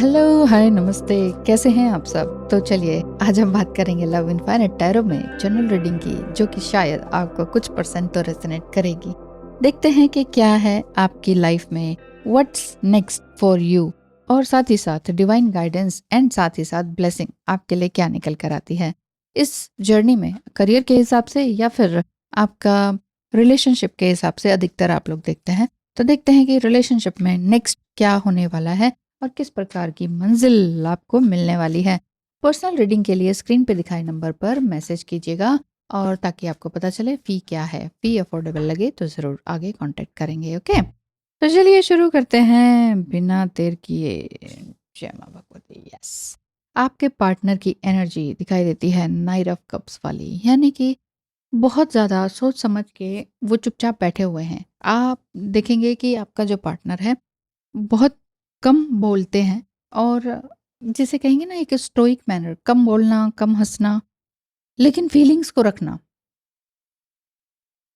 Hello, हाय, नमस्ते। कैसे हैं आप सब? तो चलिए आज हम बात करेंगे लव इनफाइनाइट टैरो में जनरल रीडिंग की, जो कि शायद आपको कुछ परसेंट तो रेजोनेट करेगी। देखते हैं कि क्या है आपकी लाइफ में व्हाट्स नेक्स्ट फॉर यू, और साथ ही साथ डिवाइन गाइडेंस एंड साथ ही साथ ब्लेसिंग आपके लिए क्या निकल कर आती है इस जर्नी में, करियर के हिसाब से या फिर आपका रिलेशनशिप के हिसाब से। अधिकतर आप लोग देखते हैं, तो देखते हैं कि रिलेशनशिप में नेक्स्ट क्या होने वाला है और किस प्रकार की मंजिल आपको मिलने वाली है। पर्सनल रीडिंग के लिए स्क्रीन पे दिखाए नंबर पर मैसेज कीजिएगा, और ताकि आपको पता चले फी क्या है। फी अफोर्डेबल लगे तो ज़रूर आगे कांटेक्ट करेंगे। ओके, तो चलिए शुरू करते हैं बिना देर किए। जय माँ भगवती। यस, आपके पार्टनर की एनर्जी दिखाई देती है नाइट ऑफ कप्स वाली, यानी कि बहुत ज़्यादा सोच समझ के वो चुपचाप बैठे हुए हैं। आप देखेंगे कि आपका जो पार्टनर है बहुत कम बोलते हैं, और जिसे कहेंगे ना एक स्टोइक मैनर, कम बोलना, कम हंसना, लेकिन फीलिंग्स को रखना।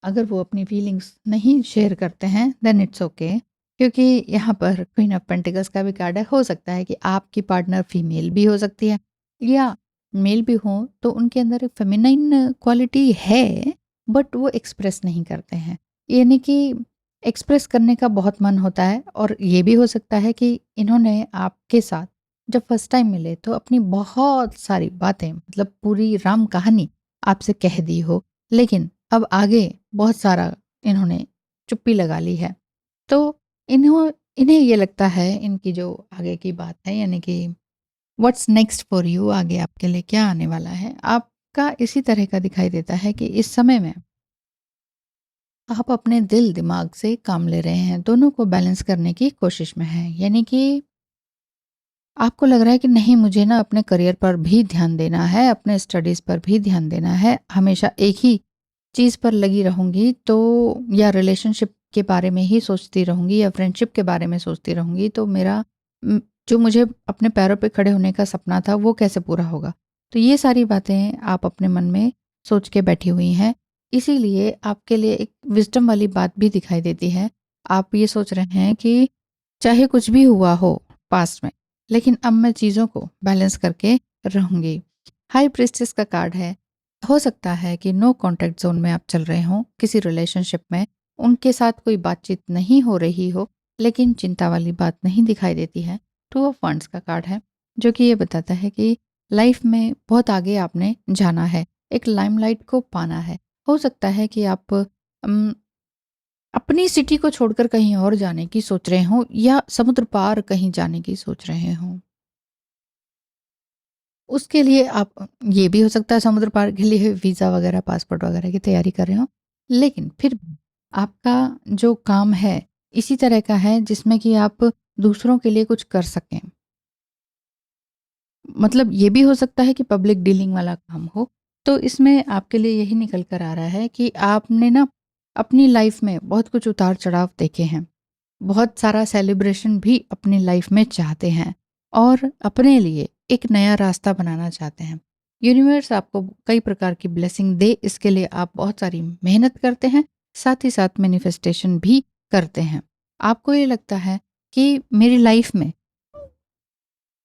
अगर वो अपनी फीलिंग्स नहीं शेयर करते हैं देन इट्स ओके, क्योंकि यहाँ पर क्वीन ऑफ पेंटिकल्स का भी कार्ड है। हो सकता है कि आपकी पार्टनर फीमेल भी हो सकती है या मेल भी हो, तो उनके अंदर एक फेमिनाइन क्वालिटी है, बट वो एक्सप्रेस नहीं करते हैं। यानी कि एक्सप्रेस करने का बहुत मन होता है, और ये भी हो सकता है कि इन्होंने आपके साथ जब फर्स्ट टाइम मिले तो अपनी बहुत सारी बातें, मतलब पूरी राम कहानी आपसे कह दी हो, लेकिन अब आगे बहुत सारा इन्होंने चुप्पी लगा ली है। तो इन्हें ये लगता है, इनकी जो आगे की बात है, यानी कि व्हाट्स नेक्स्ट फॉर यू, आगे आपके लिए क्या आने वाला है, आपका इसी तरह का दिखाई देता है कि इस समय में आप अपने दिल दिमाग से काम ले रहे हैं, दोनों को बैलेंस करने की कोशिश में हैं। यानी कि आपको लग रहा है कि नहीं, मुझे ना अपने करियर पर भी ध्यान देना है, अपने स्टडीज़ पर भी ध्यान देना है। हमेशा एक ही चीज़ पर लगी रहूँगी तो, या रिलेशनशिप के बारे में ही सोचती रहूँगी या फ्रेंडशिप के बारे में सोचती रहूँगी, तो मेरा जो मुझे अपने पैरों पे खड़े होने का सपना था वो कैसे पूरा होगा। तो ये सारी बातें आप अपने मन में सोच के बैठी हुई हैं। इसीलिए आपके लिए एक विज़डम वाली बात भी दिखाई देती है। आप ये सोच रहे हैं कि चाहे कुछ भी हुआ हो पास्ट में, लेकिन अब मैं चीज़ों को बैलेंस करके रहूँगी। हाई प्रीस्टेस का कार्ड है। हो सकता है कि नो कॉन्टैक्ट जोन में आप चल रहे हों किसी रिलेशनशिप में, उनके साथ कोई बातचीत नहीं हो रही हो, लेकिन चिंता वाली बात नहीं दिखाई देती है। टू ऑफ वंड्स का कार्ड है, जो कि ये बताता है कि लाइफ में बहुत आगे आपने जाना है, एक लाइमलाइट को पाना है। हो सकता है कि आप अपनी सिटी को छोड़कर कहीं और जाने की सोच रहे हों, या समुद्र पार कहीं जाने की सोच रहे हों। उसके लिए आप, ये भी हो सकता है समुद्र पार के लिए वीज़ा वगैरह, पासपोर्ट वगैरह की तैयारी कर रहे हो, लेकिन फिर भी आपका जो काम है इसी तरह का है जिसमें कि आप दूसरों के लिए कुछ कर सकें। मतलब ये भी हो सकता है कि पब्लिक डीलिंग वाला काम हो। तो इसमें आपके लिए यही निकल कर आ रहा है कि आपने ना अपनी लाइफ में बहुत कुछ उतार चढ़ाव देखे हैं, बहुत सारा सेलिब्रेशन भी अपनी लाइफ में चाहते हैं, और अपने लिए एक नया रास्ता बनाना चाहते हैं। यूनिवर्स आपको कई प्रकार की ब्लेसिंग दे, इसके लिए आप बहुत सारी मेहनत करते हैं, साथ ही साथ मैनिफेस्टेशन भी करते हैं। आपको ये लगता है कि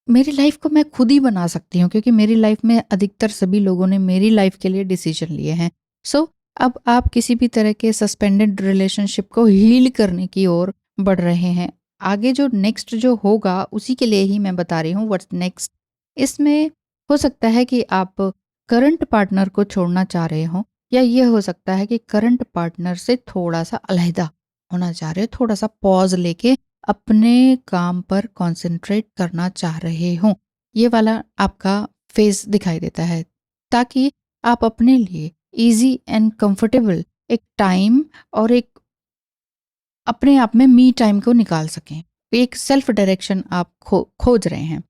मेरी लाइफ को मैं खुद ही बना सकती हूँ, क्योंकि मेरी लाइफ में अधिकतर सभी लोगों ने मेरी लाइफ के लिए डिसीजन लिए हैं। सो अब आप किसी भी तरह के सस्पेंडेड रिलेशनशिप को हील करने की ओर बढ़ रहे हैं। आगे जो नेक्स्ट जो होगा उसी के लिए ही मैं बता रही हूँ व्हाट्स नेक्स्ट। इसमें हो सकता है कि आप करंट पार्टनर को छोड़ना चाह रहे हो, या ये हो सकता है कि करंट पार्टनर से थोड़ा सा अलहदा होना चाह रहे हो, थोड़ा सा पॉज लेके अपने काम पर कंसंट्रेट करना चाह रहे हों। ये वाला आपका फेस दिखाई देता है, ताकि आप अपने लिए इजी एंड कंफर्टेबल एक टाइम और एक अपने आप में मी टाइम को निकाल सकें। एक सेल्फ डायरेक्शन आप खोज रहे हैं।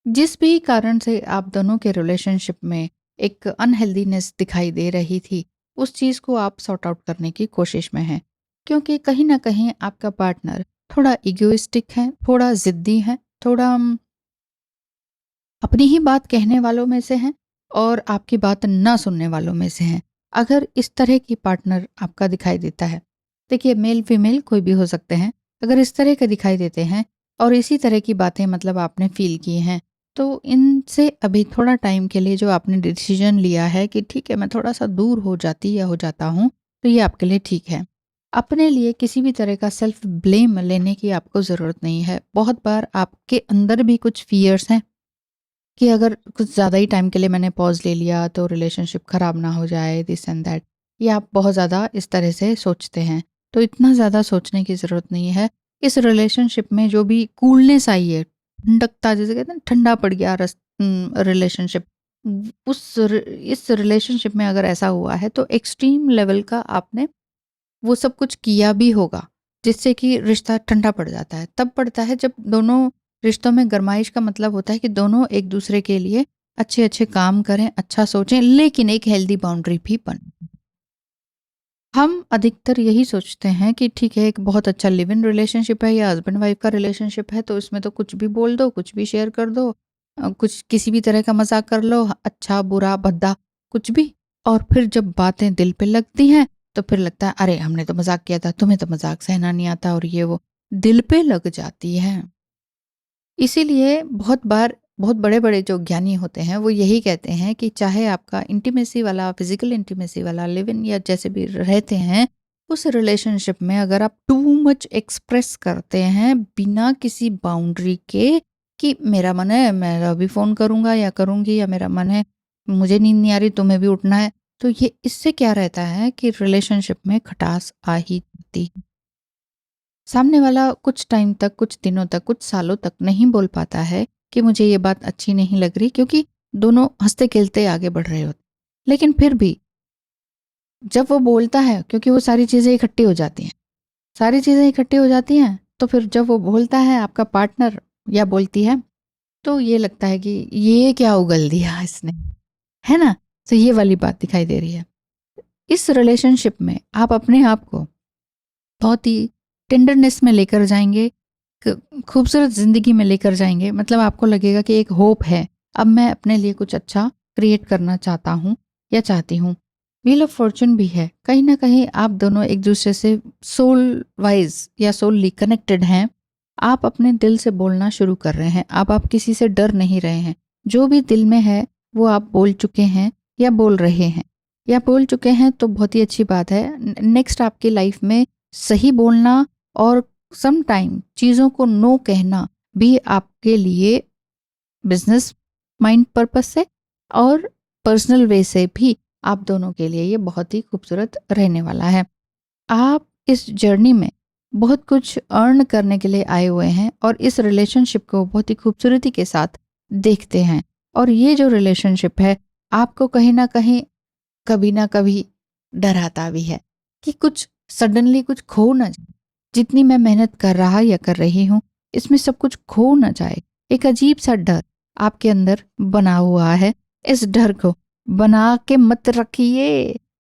जिस भी कारण से आप दोनों के रिलेशनशिप में एक अनहेल्दीनेस दिखाई दे रही थी, उस चीज़ को आप सॉर्ट आउट करने की कोशिश में हैं, क्योंकि कहीं ना कहीं आपका पार्टनर थोड़ा इगोइस्टिक है, थोड़ा ज़िद्दी है, थोड़ा अपनी ही बात कहने वालों में से हैं, और आपकी बात ना सुनने वालों में से हैं। अगर इस तरह की पार्टनर आपका दिखाई देता है, देखिए मेल फीमेल कोई भी हो सकते हैं, अगर इस तरह के दिखाई देते हैं और इसी तरह की बातें मतलब आपने फ़ील की हैं। तो इनसे अभी थोड़ा टाइम के लिए जो आपने डिसीज़न लिया है कि ठीक है मैं थोड़ा-सा दूर हो जाती या हो जाता हूँ, तो ये आपके लिए ठीक है। अपने लिए किसी भी तरह का सेल्फ ब्लेम लेने की आपको ज़रूरत नहीं है। बहुत बार आपके अंदर भी कुछ फ़ियर्स हैं कि अगर कुछ ज़्यादा ही टाइम के लिए मैंने पॉज़ ले लिया तो रिलेशनशिप ख़राब ना हो जाए, दिस एंड दैट। ये आप बहुत ज़्यादा इस तरह से सोचते हैं। तो इतना ज़्यादा सोचने की ज़रूरत नहीं है। इस रिलेशनशिप में जो भी कूलनेस आई है, ठंडकता जिसे कहते हैं ना, ठंडा पड़ गया रिलेशनशिप। इस रिलेशनशिप में अगर ऐसा हुआ है तो एक्सट्रीम लेवल का आपने वो सब कुछ किया भी होगा, जिससे कि रिश्ता ठंडा पड़ जाता है। तब पड़ता है जब दोनों रिश्तों में गरमाइश का मतलब होता है कि दोनों एक-दूसरे के लिए अच्छे-अच्छे काम करें, अच्छा सोचें, लेकिन एक हेल्दी बाउंड्री भी बने। हम अधिकतर यही सोचते हैं कि ठीक है, एक बहुत अच्छा लिव इन रिलेशनशिप है या हस्बैंड वाइफ का रिलेशनशिप है, तो इसमें तो कुछ भी बोल दो, कुछ भी शेयर कर दो, कुछ किसी भी तरह का मज़ाक कर लो, अच्छा, बुरा, भद्दा, कुछ भी। और फिर जब बातें दिल पे लगती हैं, तो फिर लगता है, अरे! हमने तो मज़ाक किया था, तुम्हें तो मज़ाक सहना नहीं आता और ये वो, दिल पे लग जाती है। इसीलिए बहुत बार बहुत बड़े-बड़े जो ज्ञानी होते हैं, वो यही कहते हैं कि चाहे आपका इंटीमेसी वाला, फिज़िकल इंटीमेसी वाला लिव इन या जैसे भी रहते हैं, उस रिलेशनशिप में अगर आप टू मच एक्सप्रेस करते हैं बिना किसी बाउंड्री के कि मेरा मन है, मैं अभी फ़ोन करूँगा या करूँगी, या मेरा मन है, मुझे नींद नहीं आ रही, तुम्हें भी उठना है। तो ये इससे क्या रहता है कि रिलेशनशिप में खटास आ ही जाती है। सामने वाला कुछ टाइम तक, कुछ दिनों तक, कुछ सालों तक नहीं बोल पाता है कि मुझे ये बात अच्छी नहीं लग रही, क्योंकि दोनों हँसते-खेलते आगे बढ़ रहे होते। लेकिन फिर भी जब वो बोलता है, क्योंकि वो सारी चीज़ें इकट्ठी हो जाती हैं। सारी चीज़ें इकट्ठी हो जाती हैं, तो फिर जब वो बोलता है आपका पार्टनर या बोलती है, तो ये लगता है कि ये क्या उगल दिया इसने, है ना? तो ये वाली बात दिखाई दे रही है। इस रिलेशनशिप में आप अपने आप को बहुत ही टेंडरनेस में लेकर जाएँगे, खूबसूरत ज़िंदगी में लेकर जाएँगे, मतलब आपको लगेगा कि एक होप है, अब मैं अपने लिए कुछ अच्छा क्रिएट करना चाहता हूँ या चाहती हूँ। व्हील ऑफ फॉर्च्यून भी है, कहीं न कहीं आप दोनों एक दूसरे से सोल वाइज़ या सोलली कनेक्टेड हैं। आप अपने दिल से बोलना शुरू कर रहे हैं, अब आप किसी से डर नहीं रहे हैं। जो भी दिल में है वो आप बोल चुके हैं या बोल रहे हैं, या बोल चुके हैं तो बहुत ही अच्छी बात है। नेक्स्ट आपकी लाइफ में सही बोलना और सम टाइम चीज़ों को नो कहना भी आपके लिए बिजनेस माइंड पर्पस से और पर्सनल वे से भी आप दोनों के लिए ये बहुत ही खूबसूरत रहने वाला है। आप इस जर्नी में बहुत कुछ अर्न करने के लिए आए हुए हैं और इस रिलेशनशिप को बहुत ही खूबसूरती के साथ देखते हैं। और ये जो रिलेशनशिप है आपको कहीं ना कहीं कभी ना कभी डराता भी है कि कुछ सडनली कुछ खो ना जाए। जितनी मैं मेहनत कर रहा या कर रही हूँ, इसमें सब कुछ खो ना जाए। एक अजीब सा डर आपके अंदर बना हुआ है। इस डर को बना के मत रखिए।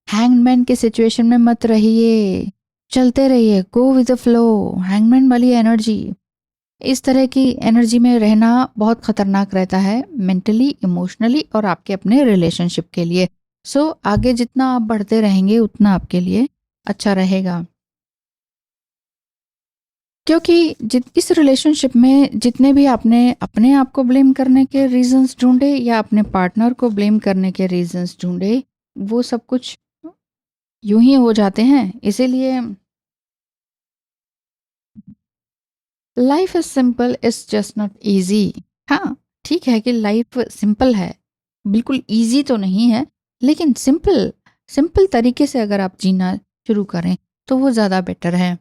हैंगमैन के सिचुएशन में मत रहिए। चलते रहिए, go with the flow. Hangman वाली एनर्जी, इस तरह की एनर्जी में रहना बहुत खतरनाक रहता है मेंटली, इमोशनली और आपके अपने रिलेशनशिप के लिए। सो आगे जितना आप बढ़ते रहेंगे उतना आपके लिए अच्छा रहेगा। क्योंकि इस रिलेशनशिप में जितने भी आपने अपने आप को ब्लेम करने के रीजंस ढूंढे या अपने पार्टनर को ब्लेम करने के रीजंस ढूंढे, वो सब कुछ यूं ही हो जाते हैं। इसीलिए life is simple, it's just not easy. हाँ, ठीक है कि लाइफ सिंपल है, बिल्कुल इजी तो नहीं है, लेकिन सिंपल सिंपल तरीके से अगर आप जीना शुरू करें तो वो ज़्यादा बेटर है।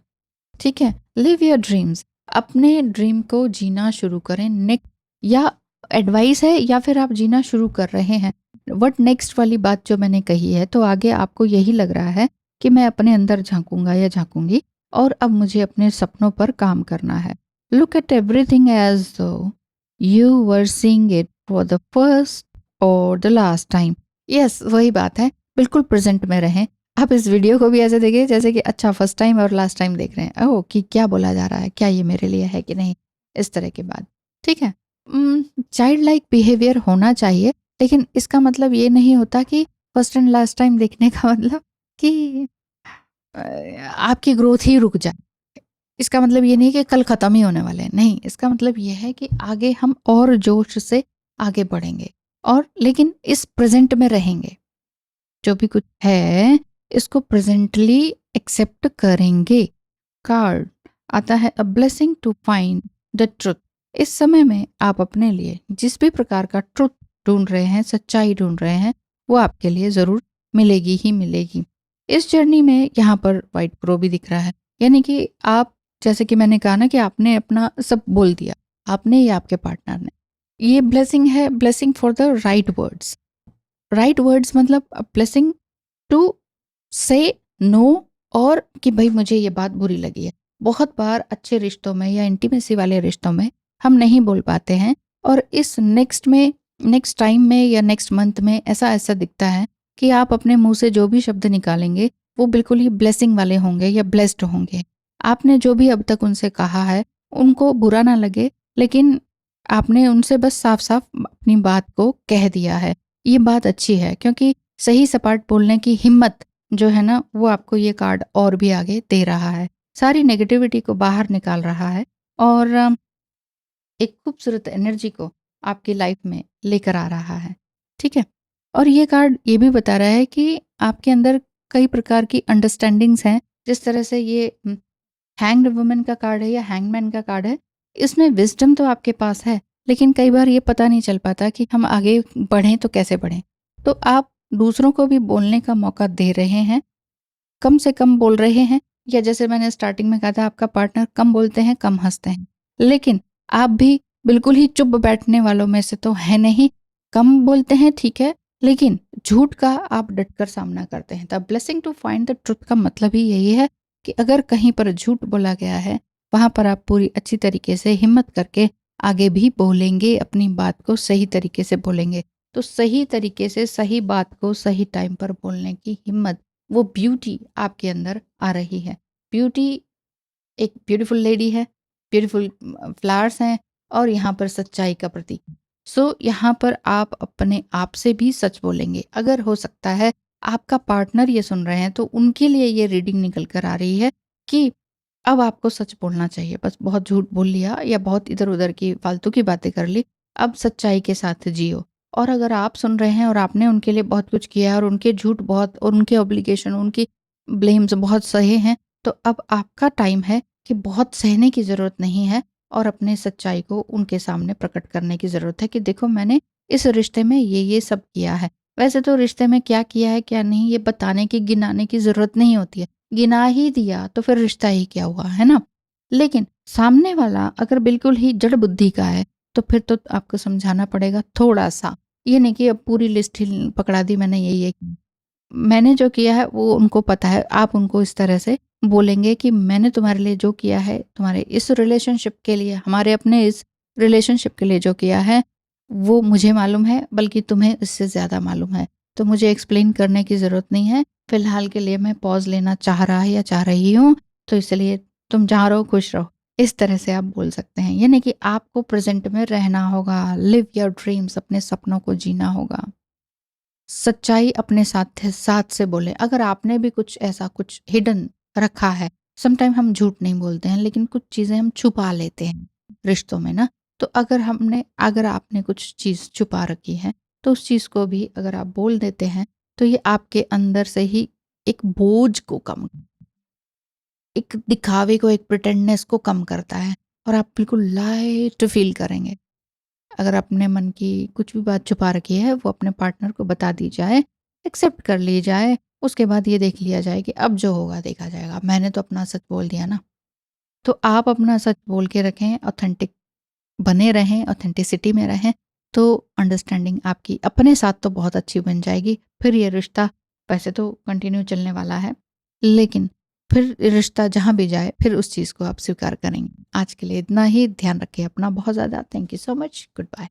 ठीक है, लिव योर ड्रीम्स। अपने ड्रीम को जीना शुरू करें। नेक्स्ट या एडवाइस है या फिर आप जीना शुरू कर रहे हैं, व्हाट नेक्स्ट वाली बात जो मैंने कही है, तो आगे आपको यही लग रहा है कि मैं अपने अंदर झांकूंगा या झांकूंगी और अब मुझे अपने सपनों पर काम करना है। लुक एट एवरीथिंग एज दो you were seeing it for the first और द लास्ट टाइम। यस, वही बात है, बिल्कुल प्रेजेंट में रहें। आप इस वीडियो को भी ऐसे देखिए जैसे कि अच्छा फर्स्ट टाइम और लास्ट टाइम देख रहे हैं, ओह कि क्या बोला जा रहा है, क्या ये मेरे लिए है कि नहीं, इस तरह की बात। ठीक है, चाइल्ड लाइक बिहेवियर होना चाहिए, लेकिन इसका मतलब ये नहीं होता कि फर्स्ट एंड लास्ट टाइम देखने का मतलब कि अ, आपकी ग्रोथ ही रुक जाए। इसका मतलब ये नहीं कि कल ख़त्म ही होने वाले हैं, नहीं, इसका मतलब ये है कि आगे हम और जोश से आगे बढ़ेंगे और लेकिन इस प्रेज़ेंट में रहेंगे। जो भी कुछ है, इसको प्रेज़ेंटली एक्सेप्ट करेंगे। कार्ड आता है a blessing to find the truth. इस समय में आप अपने लिए जिस भी प्रकार का ट्रुथ ढूंढ रहे हैं, सच्चाई ढूंढ रहे हैं, वो आपके लिए ज़रूर मिलेगी ही मिलेगी। इस जर्नी में यहाँ पर वाइट प्रो भी दिख रहा है, यानी कि आप, जैसे कि मैंने कहा ना कि आपने अपना सब बोल दिया, आपने या आपके पार्टनर ने। ये ब्लेसिंग है, blessing for the right words. Right words मतलब ब्लेसिंग टू से नो, और कि भाई मुझे ये बात बुरी लगी है। बहुत बार अच्छे रिश्तों में या इंटीमेसी वाले रिश्तों में हम नहीं बोल पाते हैं, और इस नेक्स्ट टाइम में या नेक्स्ट मंथ में ऐसा ऐसा दिखता है कि आप अपने मुंह से जो भी शब्द निकालेंगे वो बिल्कुल ही ब्लेसिंग वाले होंगे या ब्लेस्ड होंगे। आपने जो भी अब तक उनसे कहा है उनको बुरा ना लगे, लेकिन आपने उनसे बस साफ साफ अपनी बात को कह दिया है। ये बात अच्छी है, क्योंकि सही सपाट बोलने की हिम्मत जो है ना, वो आपको ये कार्ड और भी आगे दे रहा है। सारी नेगेटिविटी को बाहर निकाल रहा है और एक खूबसूरत एनर्जी को आपकी लाइफ में लेकर आ रहा है। ठीक है? और ये कार्ड ये भी बता रहा है कि आपके अंदर कई प्रकार की अंडरस्टैंडिंग्स हैं। जिस तरह से ये हैंग्ड वुमन का कार्ड है या हैंगमैन का कार्ड है, इसमें विज़डम तो आपके पास है, लेकिन कई बार ये पता नहीं चल पाता कि हम आगे बढ़ें तो कैसे बढ़ें। तो आप दूसरों को भी बोलने का मौका दे रहे हैं, कम से कम बोल रहे हैं, या जैसे मैंने स्टार्टिंग में कहा था, आपका पार्टनर कम बोलते हैं, कम हँसते हैं। लेकिन आप भी बिल्कुल ही चुप बैठने वालों में से तो है नहीं, कम बोलते हैं ठीक है, लेकिन झूठ का आप डटकर सामना करते हैं। The blessing to find the truth का मतलब ही यही है कि अगर कहीं पर झूठ बोला गया है, वहाँ पर आप पूरी अच्छी तरीके से हिम्मत करके आगे भी बोलेंगे, अपनी बात को सही तरीके से बोलेंगे। तो सही तरीके से सही बात को सही टाइम पर बोलने की हिम्मत, वो ब्यूटी आपके अंदर आ रही है। ब्यूटी एक ब्यूटीफुल लेडी है, ब्यूटीफुल फ्लावर्स हैं, और यहाँ पर सच्चाई का प्रतीक। सो यहाँ पर आप अपने आप से भी सच बोलेंगे। अगर हो सकता है आपका पार्टनर ये सुन रहे हैं, तो उनके लिए ये रीडिंग निकल कर आ रही है कि अब आपको सच बोलना चाहिए। बस बहुत झूठ बोल लिया या बहुत इधर-उधर की फालतू की बातें कर ली, अब सच्चाई के साथ जियो। और अगर आप सुन रहे हैं और आपने उनके लिए बहुत कुछ किया है और उनके झूठ बहुत और उनके ऑब्लिगेशन, उनकी ब्लेम्स बहुत सहे हैं, तो अब आपका टाइम है कि बहुत सहने की ज़रूरत नहीं है, और अपने सच्चाई को उनके सामने प्रकट करने की ज़रूरत है कि देखो, मैंने इस रिश्ते में ये सब किया है। वैसे तो रिश्ते में क्या किया है क्या नहीं, ये बताने की, गिनाने की ज़रूरत नहीं होती है। गिना ही दिया तो फिर रिश्ता ही क्या हुआ, है ना? लेकिन सामने वाला अगर बिल्कुल ही जड़ बुद्धि का है, तो फिर तो आपको समझाना पड़ेगा थोड़ा-सा। ये नहीं कि अब पूरी लिस्ट ही पकड़ा दी मैंने, ये मैंने जो किया है वो उनको पता है। आप उनको इस तरह से बोलेंगे कि मैंने तुम्हारे लिए जो किया है, तुम्हारे इस रिलेशनशिप के लिए, हमारे अपने इस रिलेशनशिप के लिए जो किया है, वो मुझे मालूम है, बल्कि तुम्हें इससे ज़्यादा मालूम है। तो मुझे एक्सप्लेन करने की ज़रूरत नहीं है। फ़िलहाल के लिए मैं पॉज़ लेना चाह रहा या चाह रही हूँ, तो इसलिए तुम जहाँ रहो खुश रहो। इस तरह से आप बोल सकते हैं। यानी कि आपको प्रेज़ेंट में रहना होगा, लिव योर ड्रीम्स, अपने सपनों को जीना होगा। सच्चाई अपने साथ साथ से बोले। अगर आपने भी कुछ ऐसा कुछ हिडन रखा है, समटाइम हम झूठ नहीं बोलते हैं, लेकिन कुछ चीज़ें हम छुपा लेते हैं रिश्तों में ना। तो अगर आपने कुछ चीज़ छुपा रखी है, तो उस चीज़ को भी अगर आप बोल देते हैं, तो ये आपके अंदर से ही एक बोझ को कम, एक दिखावे को, एक प्रिटेंडनेस को कम करता है, और आप बिल्कुल लाइट फील करेंगे। अगर अपने मन की कुछ भी बात छुपा रखी है, वो अपने पार्टनर को बता दी जाए, एक्सेप्ट कर ली जाए, उसके बाद ये देख लिया जाए कि अब जो होगा देखा जाएगा। मैंने तो अपना सच बोल दिया ना। तो आप अपना सच बोल के रखें, ऑथेंटिक बने रहें, ऑथेंटिसिटी में रहें, तो अंडरस्टैंडिंग आपकी अपने साथ तो बहुत अच्छी बन जाएगी। फिर ये रिश्ता वैसे तो कंटिन्यू चलने वाला है, लेकिन फिर रिश्ता जहाँ भी जाए, फिर उस चीज़ को आप स्वीकार करेंगे। आज के लिए इतना ही। ध्यान रखिए अपना बहुत ज़्यादा। Thank you so much. Good bye.